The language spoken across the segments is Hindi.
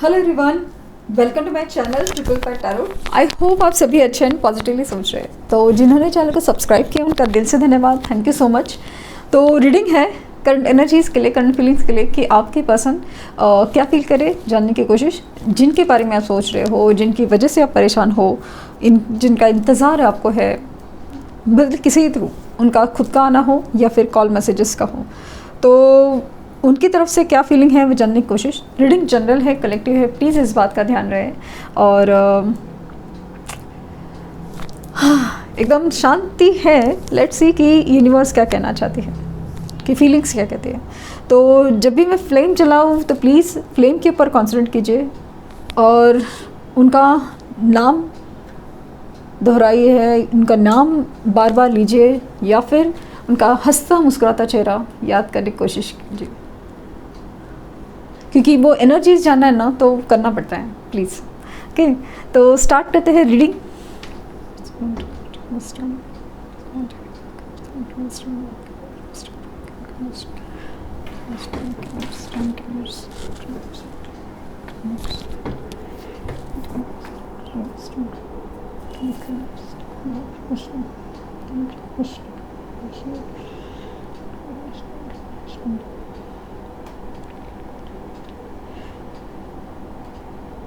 Hello everyone, welcome to my channel triple five tarot. I hope आप सभी अच्छे एंड पॉजिटिवली सोच रहे हैं। तो जिन्होंने चैनल को सब्सक्राइब किया उनका दिल से धन्यवाद, थैंक यू सो मच। तो रीडिंग है करंट एनर्जीज़ के लिए, करंट फीलिंग्स के लिए कि आपके पर्सन क्या फील करे, जानने की कोशिश। जिनके बारे में आप सोच रहे हो, जिनकी वजह से आप परेशान हो, जिनका इंतज़ार आपको है, बल्कि किसी थ्रू उनका खुद का आना हो या फिर कॉल मैसेजेस का हो, तो उनकी तरफ से क्या फीलिंग है वो जानने की कोशिश। रीडिंग जनरल है, कलेक्टिव है, प्लीज़ इस बात का ध्यान रहे। और एकदम शांति है। लेट्स सी कि यूनिवर्स क्या कहना चाहती है, कि फीलिंग्स क्या कहती है। तो जब भी मैं फ्लेम चलाऊँ तो प्लीज़ फ्लेम के ऊपर कॉन्सेंट्रेट कीजिए और उनका नाम दोहराइए है, उनका नाम बार बार लीजिए या फिर उनका हंसता मुस्कुराता चेहरा याद करने की कोशिश कीजिए, क्योंकि वो एनर्जीज जानना है ना तो करना पड़ता है। प्लीज़ ओके, तो स्टार्ट करते हैं रीडिंग।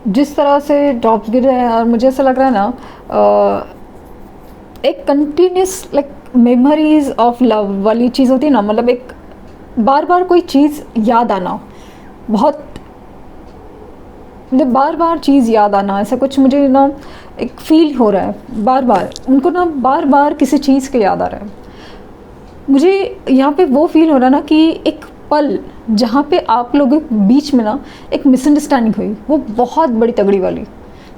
जिस तरह से ड्रॉप्स गिर रहे हैं और मुझे ऐसा लग रहा है ना, एक continuous like memories of love वाली चीज़ होती है ना, मतलब एक बार बार कोई चीज़ याद आना, बहुत मतलब बार बार चीज़ याद आना, ऐसा कुछ मुझे ना एक फील हो रहा है। बार बार उनको ना बार बार किसी चीज़ का याद आ रहा है। मुझे यहाँ पे वो फील हो रहा है ना कि एक पल जहाँ पे आप लोगों के बीच में ना एक मिसअंडरस्टैंडिंग हुई, वो बहुत बड़ी तगड़ी वाली,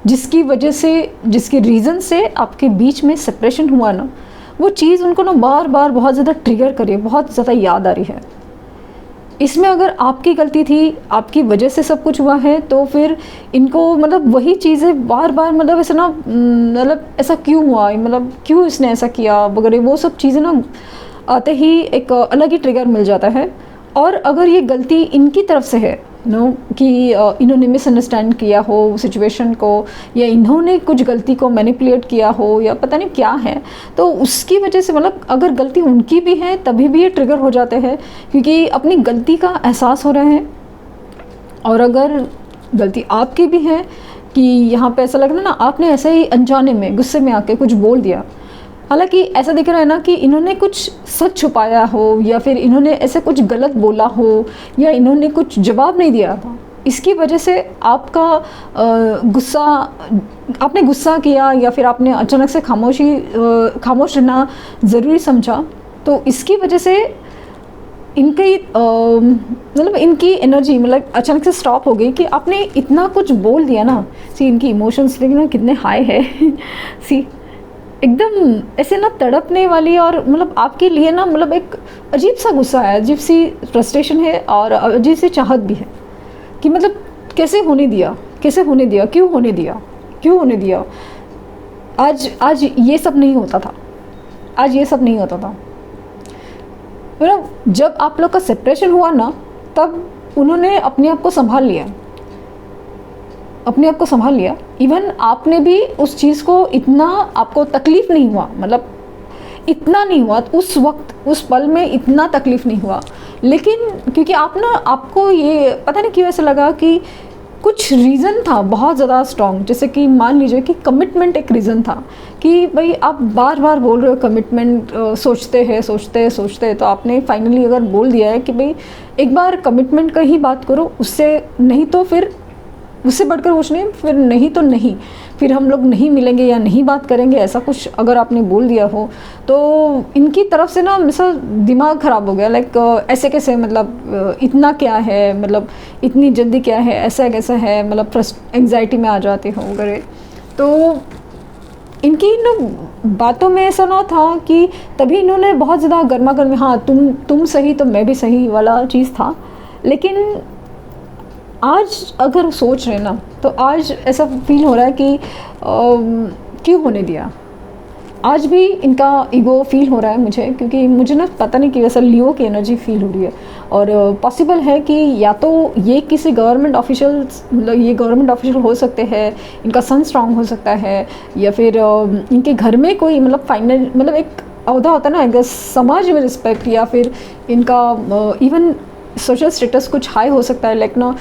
जिसकी वजह से, जिसके रीज़न से आपके बीच में सेपरेशन हुआ ना, वो चीज़ उनको ना बार बार बहुत ज़्यादा ट्रिगर करी है, बहुत ज़्यादा याद आ रही है। इसमें अगर आपकी गलती थी, आपकी वजह से सब कुछ हुआ है, तो फिर इनको मतलब वही चीज़ें बार बार मतलब ऐसा ना, मतलब ऐसा क्यों हुआ, मतलब क्यों इसने ऐसा किया वगैरह, वो सब चीज़ें ना आते ही एक अलग ही ट्रिगर मिल जाता है। और अगर ये गलती इनकी तरफ से है नो, कि इन्होंने मिसअंडरस्टैंड किया हो सिचुएशन को, या इन्होंने कुछ गलती को मैनिपुलेट किया हो, या पता नहीं क्या है, तो उसकी वजह से मतलब अगर गलती उनकी भी है तभी भी ये ट्रिगर हो जाते हैं, क्योंकि अपनी गलती का एहसास हो रहे हैं। और अगर गलती आपकी भी है कि यहाँ पे ऐसा लग रहा है ना, आपने ऐसे ही अनजाने में गुस्से में आके कुछ बोल दिया, हालांकि ऐसा दिख रहा है ना कि इन्होंने कुछ सच छुपाया हो, या फिर इन्होंने ऐसे कुछ गलत बोला हो, या इन्होंने कुछ जवाब नहीं दिया था, इसकी वजह से आपका गुस्सा, आपने गुस्सा किया या फिर आपने अचानक से खामोश रहना ज़रूरी समझा, तो इसकी वजह से इनकी मतलब इनकी एनर्जी मतलब अचानक से स्टॉप हो गई कि आपने इतना कुछ बोल दिया ना। सी इनकी इमोशंस देखिए ना कितने हाई है सी एकदम ऐसे ना तड़पने वाली, और मतलब आपके लिए ना मतलब एक अजीब सा गुस्सा है, अजीब सी फ्रस्ट्रेशन है और अजीब सी चाहत भी है कि मतलब कैसे होने दिया, कैसे होने दिया, क्यों होने दिया, क्यों होने दिया। आज ये सब नहीं होता था, आज ये सब नहीं होता था। मतलब जब आप लोग का सेपरेशन हुआ ना, तब उन्होंने अपने आप को संभाल लिया, अपने आप को संभाल लिया। इवन आपने भी उस चीज़ को इतना, आपको तकलीफ़ नहीं हुआ, मतलब इतना नहीं हुआ उस वक्त, उस पल में इतना तकलीफ़ नहीं हुआ, लेकिन क्योंकि आप ना, आपको ये पता नहीं क्यों ऐसा लगा कि कुछ रीज़न था बहुत ज़्यादा स्ट्रॉन्ग, जैसे कि मान लीजिए कि कमिटमेंट एक रीज़न था कि भाई आप बार बार बोल रहे हो कमिटमेंट, सोचते हैं, तो आपने फाइनली अगर बोल दिया है कि भाई एक बार कमिटमेंट का ही बात करो, उससे नहीं तो फिर उससे बढ़कर कुछ नहीं, फिर नहीं तो नहीं, फिर हम लोग नहीं मिलेंगे या नहीं बात करेंगे, ऐसा कुछ अगर आपने बोल दिया हो, तो इनकी तरफ से ना मेरा दिमाग ख़राब हो गया। लाइक ऐसे कैसे, मतलब इतना क्या है, मतलब इतनी जल्दी क्या है, ऐसा कैसा है, मतलब एंग्जाइटी में आ जाते हो वगैरह। तो इनकी ना बातों में ऐसा ना था कि तभी इन्होंने बहुत ज़्यादा गर्मा गर्मी, हाँ तुम सही तो मैं भी सही वाला चीज़ था। लेकिन आज अगर सोच रहे ना, तो आज ऐसा फील हो रहा है कि क्यों होने दिया, आज भी इनका ईगो फील हो रहा है मुझे, क्योंकि मुझे ना पता नहीं कि वैसा लियो की एनर्जी फील हो रही है। और पॉसिबल है कि या तो ये किसी गवर्नमेंट ऑफिशियल्स, मतलब ये गवर्नमेंट ऑफिशियल हो सकते हैं, इनका सन स्ट्रांग हो सकता है, या फिर इनके घर में कोई मतलब फाइनल मतलब एक अहदा होता है ना, अगर समाज में रिस्पेक्ट, या फिर इनका इवन सोशल स्टेटस कुछ हाई हो सकता है, लाइक ना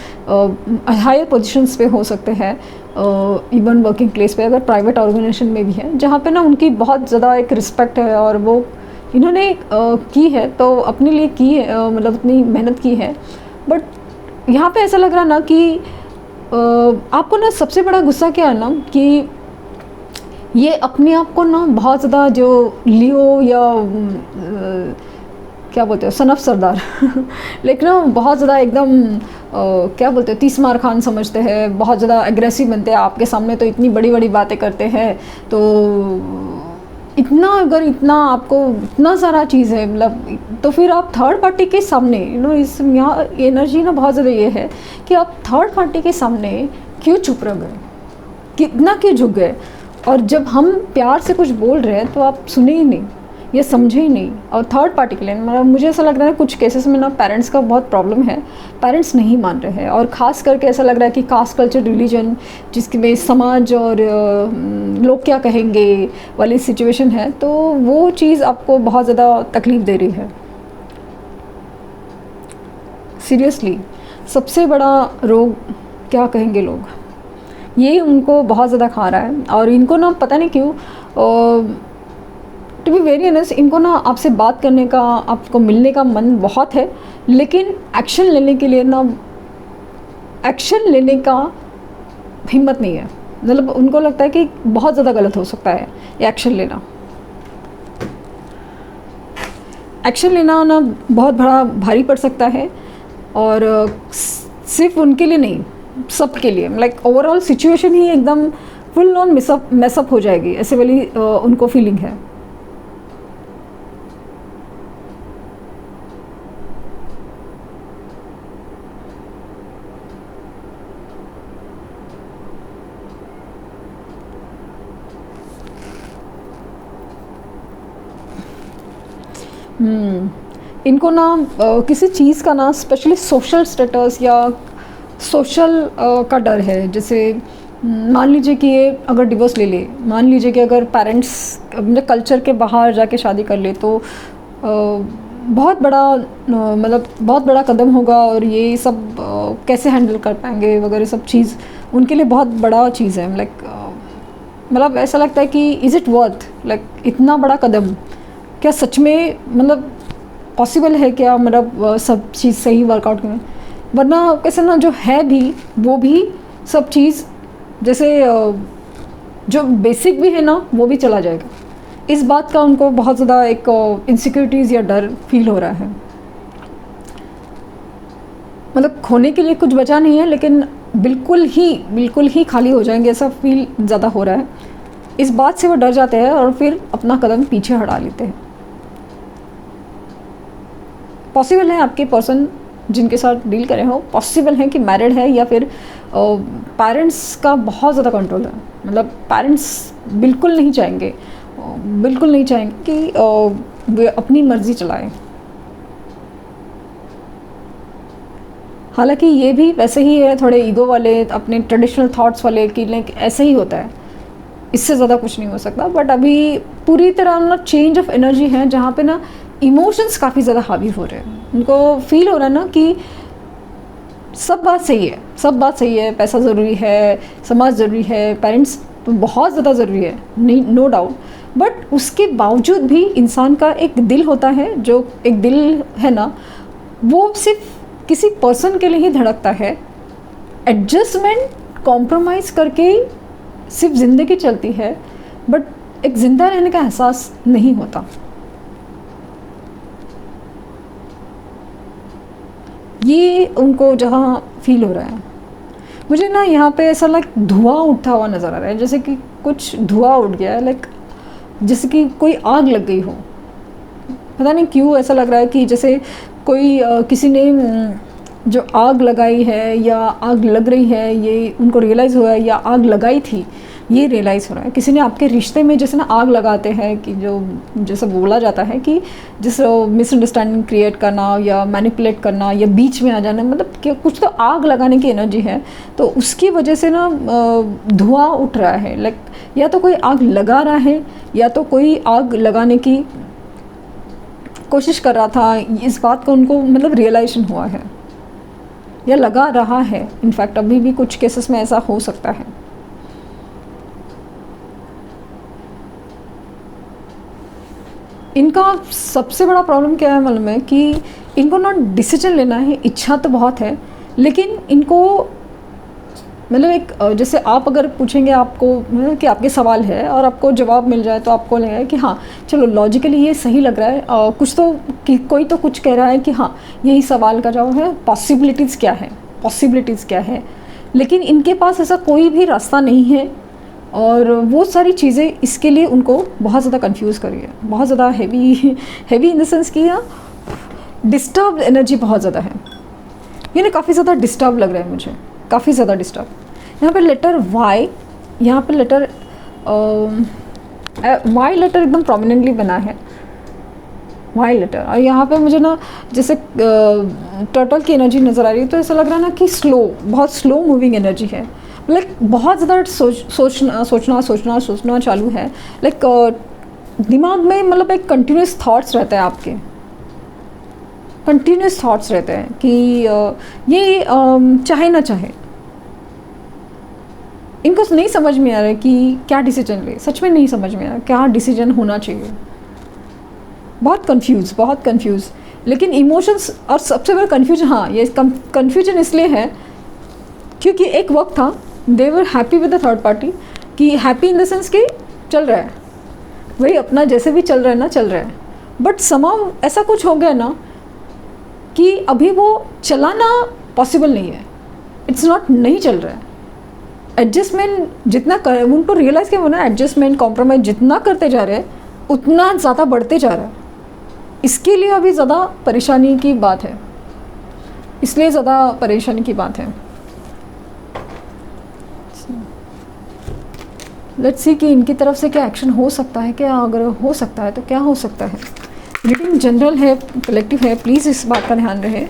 हायर पोजीशंस पे हो सकते हैं, इवन वर्किंग प्लेस पे, अगर प्राइवेट ऑर्गेनाइजेशन में भी है जहाँ पे ना उनकी बहुत ज़्यादा एक रिस्पेक्ट है और वो इन्होंने की है, तो अपने लिए की है, मतलब अपनी मेहनत की है। बट यहाँ पे ऐसा लग रहा ना कि आपको ना सबसे बड़ा गुस्सा क्या है ना, कि ये अपने आप को ना बहुत ज़्यादा जो लियो या क्या बोलते हो सन ऑफ सरदार लेकिन ना बहुत ज़्यादा एकदम क्या बोलते हैं 30 मार खान समझते हैं, बहुत ज़्यादा एग्रेसिव बनते हैं आपके सामने, तो इतनी बड़ी बड़ी बातें करते हैं। तो इतना अगर इतना आपको इतना सारा चीज़ है मतलब, तो फिर आप थर्ड पार्टी के सामने इस यहाँ एनर्जी ना बहुत ज़्यादा ये है कि आप थर्ड पार्टी के सामने क्यों चुप रह गए, कितना क्यों झुक गए। और जब हम प्यार से कुछ बोल रहे हैं तो आप सुने ही नहीं, ये समझे ही नहीं। और थर्ड पार्टी के लिए मतलब मुझे ऐसा लग रहा है कुछ केसेस में ना पेरेंट्स का बहुत प्रॉब्लम है, पेरेंट्स नहीं मान रहे हैं। और ख़ास करके ऐसा लग रहा है कि कास्ट कल्चर रिलीजन जिसके में समाज और लोग क्या कहेंगे वाली सिचुएशन है, तो वो चीज़ आपको बहुत ज़्यादा तकलीफ़ दे रही है। सीरियसली सबसे बड़ा रोग क्या कहेंगे लोग, ये उनको बहुत ज़्यादा खा रहा है। और इनको ना पता नहीं क्यों, टू बी वेरी ऑनेस्ट, इनको ना आपसे बात करने का, आपको मिलने का मन बहुत है, लेकिन एक्शन लेने के लिए ना एक्शन लेने का हिम्मत नहीं है। मतलब उनको लगता है कि बहुत ज़्यादा गलत हो सकता है ये एक्शन लेना। एक्शन लेना ना बहुत बड़ा भारी पड़ सकता है, और सिर्फ उनके लिए नहीं, सबके लिए। लाइक ओवरऑल सिचुएशन ही एकदम फुल ऑन मैसअप हो जाएगी, ऐसे वाली उनको फीलिंग है। इनको ना किसी चीज़ का ना स्पेशली सोशल स्टेटस या सोशल का डर है। जैसे मान लीजिए कि ये अगर डिवोर्स ले ले, मान लीजिए कि अगर पेरेंट्स अपने कल्चर के बाहर जाके शादी कर ले, तो बहुत बड़ा मतलब बहुत बड़ा कदम होगा, और ये सब कैसे हैंडल कर पाएंगे वगैरह सब चीज़ उनके लिए बहुत बड़ा चीज़ है। लाइक मतलब ऐसा लगता है कि इज़ इट वर्थ, लाइक इतना बड़ा कदम क्या सच में मतलब पॉसिबल है क्या, मतलब सब चीज़ सही वर्कआउट करें। वरना कैसे ना जो है भी वो भी सब चीज़ जैसे जो बेसिक भी है ना वो भी चला जाएगा। इस बात का उनको बहुत ज़्यादा एक इनसिक्योरिटीज़ या डर फील हो रहा है। मतलब खोने के लिए कुछ बचा नहीं है, लेकिन बिल्कुल ही खाली हो जाएंगे ऐसा फील ज़्यादा हो रहा है। इस बात से वो डर जाते हैं और फिर अपना कदम पीछे हटा लेते हैं। पॉसिबल है आपके पर्सन जिनके साथ डील करें हो, पॉसिबल है कि मैरिड है, या फिर पेरेंट्स का बहुत ज़्यादा कंट्रोल है। मतलब पेरेंट्स बिल्कुल नहीं चाहेंगे कि वे अपनी मर्ज़ी चलाएं। हालांकि ये भी वैसे ही है, थोड़े ईगो वाले, अपने ट्रेडिशनल थॉट्स वाले, कि लाइक ऐसे ही होता है, इससे ज़्यादा कुछ नहीं हो सकता। बट अभी पूरी तरह ना चेंज ऑफ एनर्जी है, जहाँ पे ना इमोशंस काफ़ी ज़्यादा हावी हो रहे हैं। उनको फील हो रहा है ना कि सब बात सही है, पैसा ज़रूरी है, समाज ज़रूरी है, पेरेंट्स तो बहुत ज़्यादा ज़रूरी है, नहीं, नो डाउट। बट उसके बावजूद भी इंसान का एक दिल होता है, जो एक दिल है ना, वो सिर्फ किसी पर्सन के लिए ही धड़कता है। एडजस्टमेंट कॉम्प्रोमाइज़ करके सिर्फ ज़िंदगी चलती है, बट एक ज़िंदा रहने का एहसास नहीं होता। ये उनको जहाँ फील हो रहा है, मुझे ना यहाँ पे ऐसा लाइक धुआं उठता हुआ नज़र आ रहा है, जैसे कि कुछ धुआं उठ गया है, लाइक जैसे कि कोई आग लग गई हो। पता नहीं क्यों ऐसा लग रहा है कि जैसे कोई किसी ने जो आग लगाई है या आग लग रही है, ये उनको रियलाइज़ हुआ है या आग लगाई थी, ये रियलाइज़ हो रहा है। किसी ने आपके रिश्ते में जैसे ना आग लगाते हैं, कि जो जैसे बोला जाता है कि जिस मिसअंडरस्टैंडिंग क्रिएट करना या मैनिपुलेट करना या बीच में आ जाना, मतलब कि कुछ तो आग लगाने की एनर्जी है, तो उसकी वजह से ना धुआं उठ रहा है। लाइक या तो कोई आग लगा रहा है या तो कोई आग लगाने की कोशिश कर रहा था। इस बात को उनको मतलब रियलाइजेशन हुआ है या लगा रहा है। इनफैक्ट अभी भी कुछ केसेस में ऐसा हो सकता है। इनका सबसे बड़ा प्रॉब्लम क्या है मालूम है, कि इनको ना डिसीजन लेना है, इच्छा तो बहुत है, लेकिन इनको मतलब एक जैसे आप अगर पूछेंगे आपको कि आपके सवाल है और आपको जवाब मिल जाए तो आपको लगेगा कि हाँ चलो लॉजिकली ये सही लग रहा है, कुछ तो कोई तो कुछ कह रहा है कि हाँ यही सवाल का जवाब है, पॉसिबिलिटीज़ क्या है, पॉसिबिलिटीज़ क्या है। लेकिन इनके पास ऐसा कोई भी रास्ता नहीं है और वो सारी चीज़ें इसके लिए उनको बहुत ज़्यादा कंफ्यूज करी है, बहुत ज़्यादा हैवी इन द सेंस कि डिस्टर्ब एनर्जी बहुत ज़्यादा है। ये ना काफ़ी ज़्यादा डिस्टर्ब लग रहा है मुझे, काफ़ी ज़्यादा डिस्टर्ब। यहाँ पे लेटर वाई, यहाँ पे लेटर वाई लेटर एकदम प्रोमिनेंटली बना है, वाई लेटर। और यहाँ पे मुझे ना जैसे टर्टल की एनर्जी नज़र आ रही है, तो ऐसा लग रहा है ना कि स्लो, बहुत स्लो मूविंग एनर्जी है। लाइक बहुत ज़्यादा सोचना चालू है। लाइक दिमाग में मतलब एक कंटिन्यूस थॉट्स रहते हैं आपके, कंटिन्यूस थॉट्स रहते हैं कि ये चाहे ना चाहे, इनको नहीं समझ में आ रहा है कि क्या डिसीजन ले, सच में नहीं समझ में आ रहा क्या डिसीजन होना चाहिए। बहुत कंफ्यूज। लेकिन इमोशंस और सबसे बड़ा कंफ्यूजन, हाँ ये कंफ्यूजन इसलिए है क्योंकि एक वक्त था they were happy with the third party, कि हैप्पी इन द सेंस कि चल रहा है वही अपना जैसे भी चल रहा है ना, चल रहा है। बट समाउ ऐसा कुछ हो गया ना कि अभी वो चलाना पॉसिबल नहीं है, इट्स नॉट, नहीं चल रहा है। एडजस्टमेंट जितना कर, उनको रियलाइज़ क्या होना, एडजस्टमेंट कॉम्प्रोमाइज़ जितना करते जा रहे हैं उतना ज़्यादा बढ़ते जा रहा है। इसके लिए अभी ज़्यादा परेशानी की बात है, इसलिए ज़्यादा परेशानी की बात है। लेट्स सी कि इनकी तरफ से क्या एक्शन हो सकता है, क्या अगर हो सकता है तो क्या हो सकता है। रीडिंग जनरल है, कलेक्टिव है, प्लीज़ इस बात का ध्यान रहे।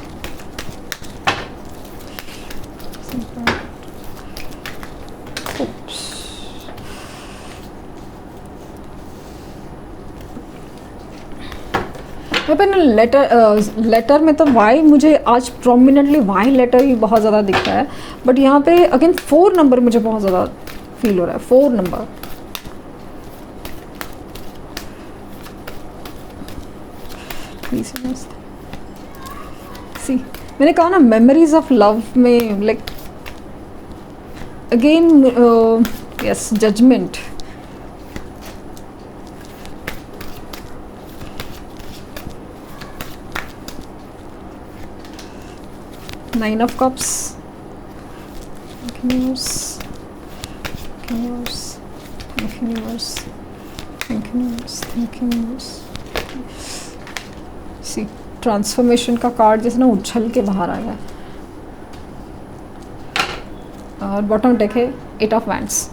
लेटर में तो वाई, मुझे आज प्रोमिनेंटली वाई लेटर ही बहुत ज़्यादा दिख रहा है। बट यहाँ पे अगेन 4 नंबर मुझे बहुत ज़्यादा फील हो रहा है, 4 नंबर। सी मैंने कहा ना मेमोरीज ऑफ लव में, like again yes judgement, Nine of Cups, Universe, see transformation का कार्ड जैसे ना उछल के बाहर आ गया। और बॉटम डेक है 8 ऑफ वैंड्स।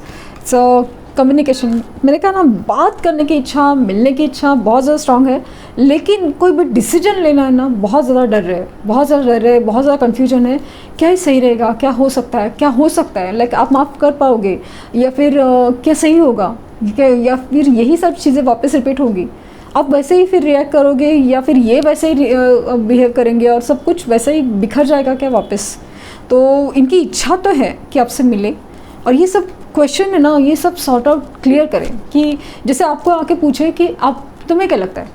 सो कम्युनिकेशन, मैंने कहा ना बात करने की इच्छा, मिलने की इच्छा बहुत ज़्यादा स्ट्रांग है, लेकिन कोई भी डिसीजन लेना है ना बहुत ज़्यादा डर रहे हैं, बहुत ज़्यादा कन्फ्यूजन है। क्या ही सही रहेगा, क्या हो सकता है, क्या हो सकता है, लाइक आप माफ़ कर पाओगे या फिर क्या सही होगा, क्या या फिर यही सब चीज़ें वापस रिपीट होगी, आप वैसे ही फिर रिएक्ट करोगे या फिर ये वैसे ही बिहेव करेंगे और सब कुछ वैसे ही बिखर जाएगा क्या वापस। तो इनकी इच्छा तो है कि आपसे मिले, और ये सब क्वेश्चन है ना, ये सब सॉर्ट आउट क्लियर करें। कि जैसे आपको आके पूछे कि आप, तुम्हें क्या लगता है,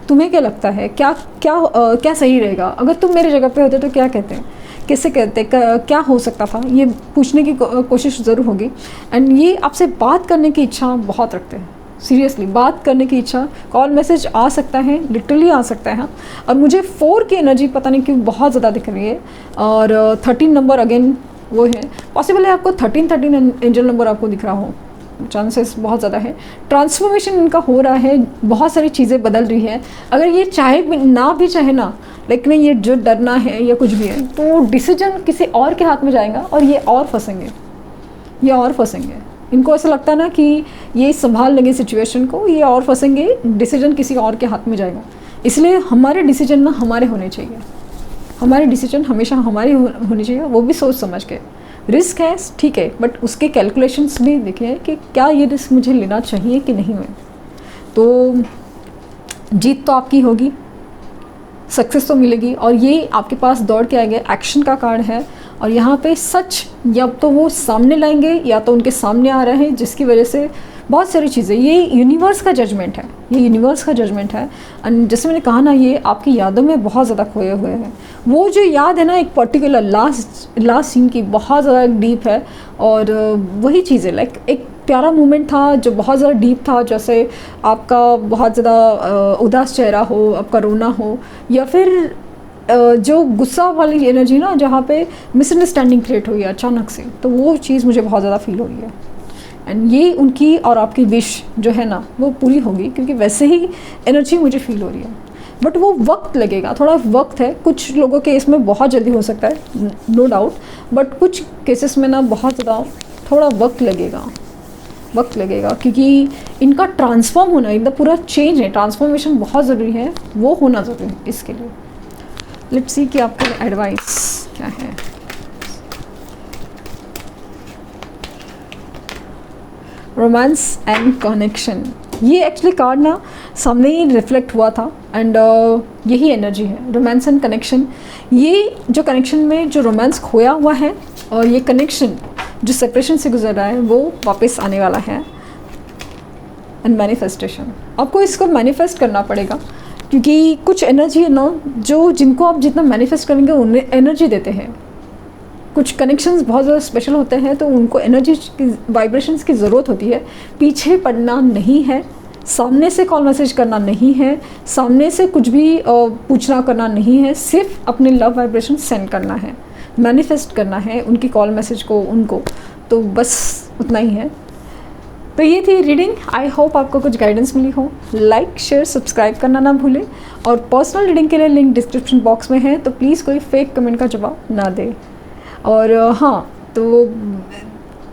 तुम्हें क्या लगता है, क्या सही रहेगा, अगर तुम मेरी जगह पे होते तो क्या कहते हैं, कैसे कहते, क्या हो सकता था, ये पूछने की कोशिश ज़रूर होगी। एंड ये आपसे बात करने की इच्छा बहुत रखते हैं, सीरियसली बात करने की इच्छा। कॉल मैसेज आ सकता है, लिटरली आ सकता है। और मुझे 4 की एनर्जी पता नहीं क्यों बहुत ज़्यादा दिख रही है। और 13 नंबर अगेन वो है, पॉसिबल है आपको 13 एंजल नंबर आपको दिख रहा हो, चांसेस बहुत ज़्यादा है। ट्रांसफॉर्मेशन इनका हो रहा है, बहुत सारी चीज़ें बदल रही है। अगर ये चाहे ना भी चाहे ना, लेकिन ये जो डरना है या कुछ भी है, तो डिसीजन किसी और के हाथ में जाएगा और ये और फंसेंगे, ये और फंसेंगे। इनको ऐसा लगता है ना कि ये संभाल लेंगे सिचुएशन को, ये और फंसेंगे, डिसीजन किसी और के हाथ में जाएगा। इसलिए हमारे डिसीजन ना हमारे होने चाहिए, हमारे डिसीजन हमेशा हमारे होने चाहिए, वो भी सोच समझ के। रिस्क है ठीक है, बट उसके कैलकुलेशंस भी देखें कि क्या ये रिस्क मुझे लेना चाहिए कि नहीं में। तो जीत तो आपकी होगी, सक्सेस तो मिलेगी, और ये आपके पास दौड़ के आएंगे, एक्शन का कार्ड है। और यहाँ पे सच या तो वो सामने लाएंगे या तो उनके सामने आ रहे हैं, जिसकी वजह से बहुत सारी चीज़ें, ये यूनिवर्स का जजमेंट है, ये यूनिवर्स का जजमेंट है। एंड जैसे मैंने कहा ना, ये आपकी यादों में बहुत ज़्यादा खोए हुए हैं। वो जो याद है ना एक पर्टिकुलर लास्ट सीन की, बहुत ज़्यादा डीप है। और वही चीज़ है, लाइक एक प्यारा मोमेंट था जो बहुत ज़्यादा डीप था, जैसे आपका बहुत ज़्यादा उदास चेहरा हो, आपका रोना हो, या फिर जो गुस्सा वाली एनर्जी ना, जहाँ पे मिसअंडरस्टैंडिंग क्रिएट हुई है अचानक से, तो वो चीज़ मुझे बहुत ज़्यादा फील हो रही है। एंड ये उनकी और आपकी विश जो है ना वो पूरी होगी, क्योंकि वैसे ही एनर्जी मुझे फील हो रही है। बट वो वक्त लगेगा, थोड़ा वक्त है। कुछ लोगों के इसमें बहुत जल्दी हो सकता है, नो डाउट, बट कुछ केसेस में ना बहुत ज़्यादा थोड़ा वक्त लगेगा, क्योंकि इनका ट्रांसफॉर्म होना, इनका पूरा चेंज है, ट्रांसफॉर्मेशन बहुत ज़रूरी है, वो होना ज़रूरी है इसके लिए। लेट्स सी कि आपका एडवाइस क्या है। रोमांस एंड कनेक्शन, ये एक्चुअली कार्ड ना सामने ही रिफ्लेक्ट हुआ था। एंड यही एनर्जी है, रोमांस एंड कनेक्शन। ये जो कनेक्शन में जो रोमांस खोया हुआ है, और ये कनेक्शन जो सेपरेशन से गुजर रहा है, वो वापस आने वाला है। एंड मैनिफेस्टेशन, आपको इसको मैनिफेस्ट करना पड़ेगा, क्योंकि कुछ एनर्जी है ना जो जिनको आप जितना मैनिफेस्ट करेंगे उन्हें एनर्जी देते हैं। कुछ कनेक्शंस बहुत ज़्यादा स्पेशल होते हैं, तो उनको एनर्जी की, वाइब्रेशंस की ज़रूरत होती है। पीछे पड़ना नहीं है, सामने से कॉल मैसेज करना नहीं है, सामने से कुछ भी पूछना करना नहीं है, सिर्फ अपने लव वाइब्रेशन सेंड करना है, मैनिफेस्ट करना है उनकी कॉल मैसेज को उनको। तो बस उतना ही है। तो ये थी रीडिंग। आई होप आपको कुछ गाइडेंस मिली हो। लाइक शेयर सब्सक्राइब करना ना भूलें, और पर्सनल रीडिंग के लिए लिंक डिस्क्रिप्शन बॉक्स में है, तो प्लीज़ कोई फेक कमेंट का जवाब ना दे। और हाँ, तो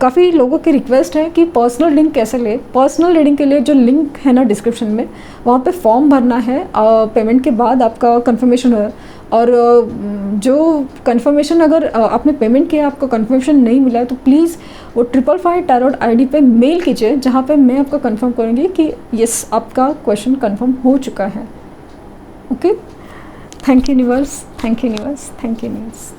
काफ़ी लोगों की रिक्वेस्ट है कि पर्सनल रीडिंग कैसे ले। पर्सनल रीडिंग के लिए जो लिंक है ना डिस्क्रिप्शन में, वहाँ पे फॉर्म भरना है, पेमेंट के बाद आपका कंफर्मेशन है। और जो कंफर्मेशन अगर आपने पेमेंट किया, आपको कंफर्मेशन नहीं मिला है, तो प्लीज़ वो 555 टैरोट आईडी पे मेल कीजिए, जहाँ पे मैं आपको कंफर्म करूँगी कि यस आपका क्वेश्चन कंफर्म हो चुका है। Okay, thank you universe, thank you universe, thank you universe.